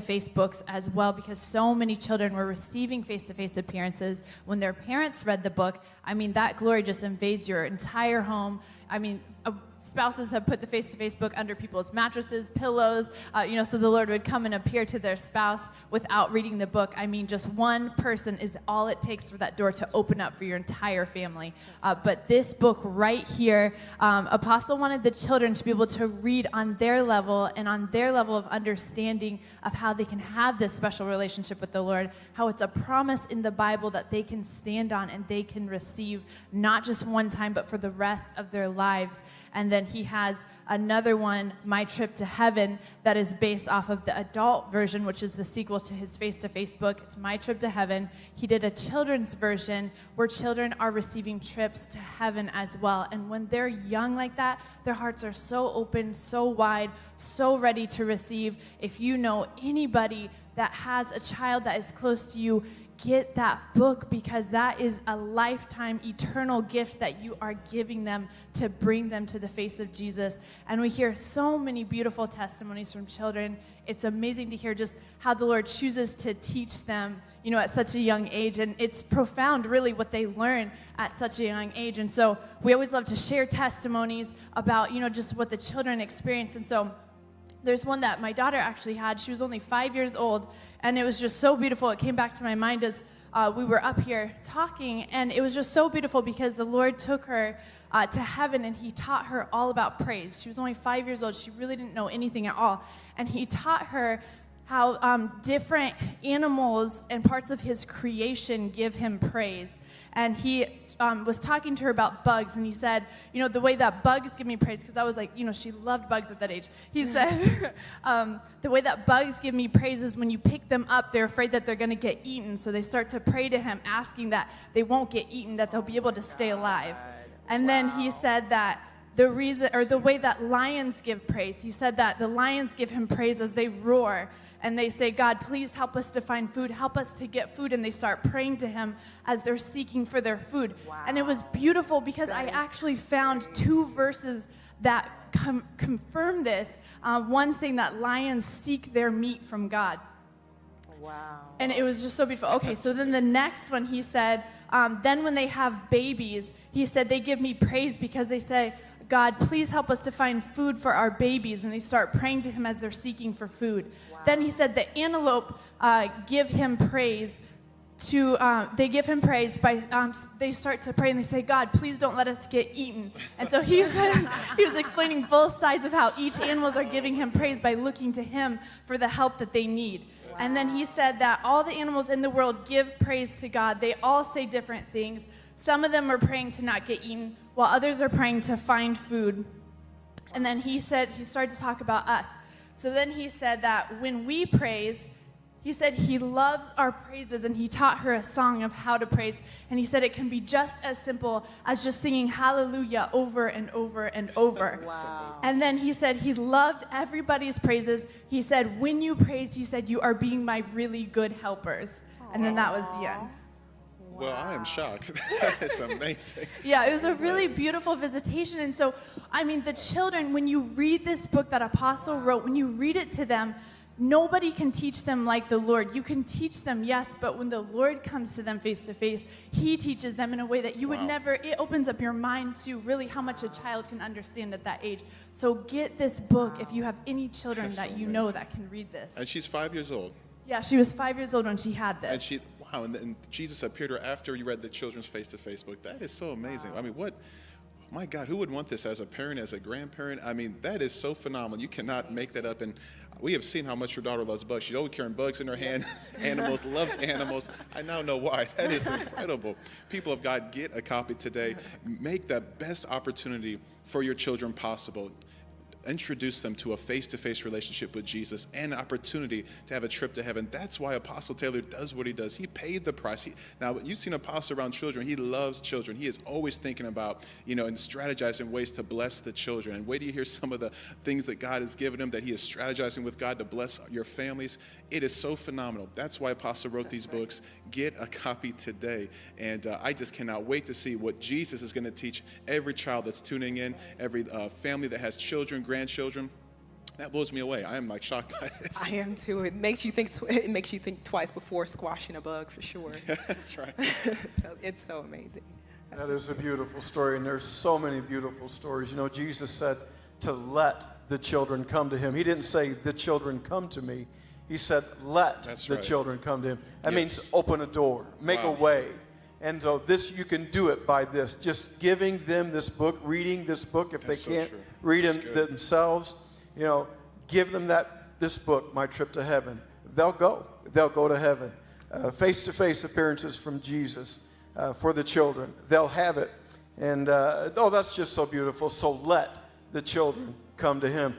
Facebooks as well, because so many children were receiving face-to-face appearances when their parents read the book. I mean, that glory just invades your entire home. I mean, spouses have put the face-to-face book under people's mattresses, pillows, so the Lord would come and appear to their spouse without reading the book. I mean, just one person is all it takes for that door to open up for your entire family. But this book right here, Apostle wanted the children to be able to read on their level and on their level of understanding of how they can have this special relationship with the Lord, how it's a promise in the Bible that they can stand on and they can receive not just one time, but for the rest of their lives. And then he has another one, My Trip to Heaven, that is based off of the adult version, which is the sequel to his face-to-face book. It's My Trip to Heaven. He did a children's version where children are receiving trips to heaven as well. And when they're young like that, their hearts are so open, so wide, so ready to receive. If you know anybody that has a child that is close to you, get that book, because that is a lifetime eternal gift that you are giving them to bring them to the face of Jesus. And we hear so many beautiful testimonies from children. It's amazing to hear just how the Lord chooses to teach them, at such a young age. And it's profound, really, what they learn at such a young age. And so we always love to share testimonies about, just what the children experience. And so there's one that my daughter actually had. She was only 5 years old, and it was just so beautiful. It came back to my mind as we were up here talking, and it was just so beautiful because the Lord took her to heaven, and he taught her all about praise. She was only 5 years old. She really didn't know anything at all, and he taught her how different animals and parts of his creation give him praise. And he was talking to her about bugs, and he said, the way that bugs give me praise, because I was like, she loved bugs at that age. He said, the way that bugs give me praise is when you pick them up, they're afraid that they're going to get eaten, so they start to pray to him, asking that they won't get eaten, that they'll be able to stay alive. And then he said that the reason, or the way that lions give praise, he said that the lions give him praise as they roar, and they say, God, please help us to find food, help us to get food, and they start praying to him as they're seeking for their food. Wow. And it was beautiful because I actually found two verses that confirm this. One saying that lions seek their meat from God. Wow. And it was just so beautiful. Okay, so then the next one, he said, then when they have babies, he said, they give me praise because they say, God, please help us to find food for our babies. And they start praying to him as they're seeking for food. Wow. Then he said the antelope give him praise. They give him praise by, they start to pray and they say, God, please don't let us get eaten. And so he was explaining both sides of how each animals are giving him praise by looking to him for the help that they need. Wow. And then he said that all the animals in the world give praise to God. They all say different things. Some of them are praying to not get eaten, while others are praying to find food. And then he started to talk about us. So then he said that when we praise, he said he loves our praises, and he taught her a song of how to praise. And he said it can be just as simple as just singing hallelujah over and over and over. Wow. And then he said he loved everybody's praises. He said, when you praise, he said, you are being my really good helpers. And then that was the end. Well, I am shocked. That is amazing. Yeah, it was a really beautiful visitation. And so, I mean, the children, when you read this book that Apostle wrote, when you read it to them, nobody can teach them like the Lord. You can teach them, yes, but when the Lord comes to them face to face, he teaches them in a way that you would never, it opens up your mind to really how much a child can understand at that age. So get this book if you have any children that you know that can read this. And she's 5 years old. Yeah, she was 5 years old when she had this. And and Jesus appeared to her after you read the children's face-to-face book. That is so amazing. I mean, my God, who would want this as a parent, as a grandparent? I mean, that is so phenomenal. You cannot make that up. And we have seen how much your daughter loves bugs. She's always carrying bugs in her hand. Animals, loves animals. I now know why. That is incredible. People of God, get a copy today. Make the best opportunity for your children possible. Introduce them to a face-to-face relationship with Jesus and an opportunity to have a trip to heaven. That's why Apostle Taylor does what he does. He paid the price. Now, you've seen Apostle around children. He loves children. He is always thinking about, and strategizing ways to bless the children. And wait till you hear some of the things that God has given him, that he is strategizing with God to bless your families. It is so phenomenal. That's why Apostle wrote these books. Get a copy today. And I just cannot wait to see what Jesus is going to teach every child that's tuning in, every family that has children, grandchildren. That blows me away. I am like shocked by this. I am too. It makes you think twice before squashing a bug, for sure. That's right. So it's so amazing. That is a beautiful story, and there's so many beautiful stories. You know, Jesus said to let the children come to him. He didn't say, the children come to me. He said, let the children come to him. That means open a door, make a way. And so this, you can do it by this. Just giving them this book, reading this book if they can't read it themselves. You know, give them this book, My Trip to Heaven. They'll go. They'll go to heaven. Face-to-face appearances from Jesus for the children. They'll have it. And, that's just so beautiful. So let the children come to him.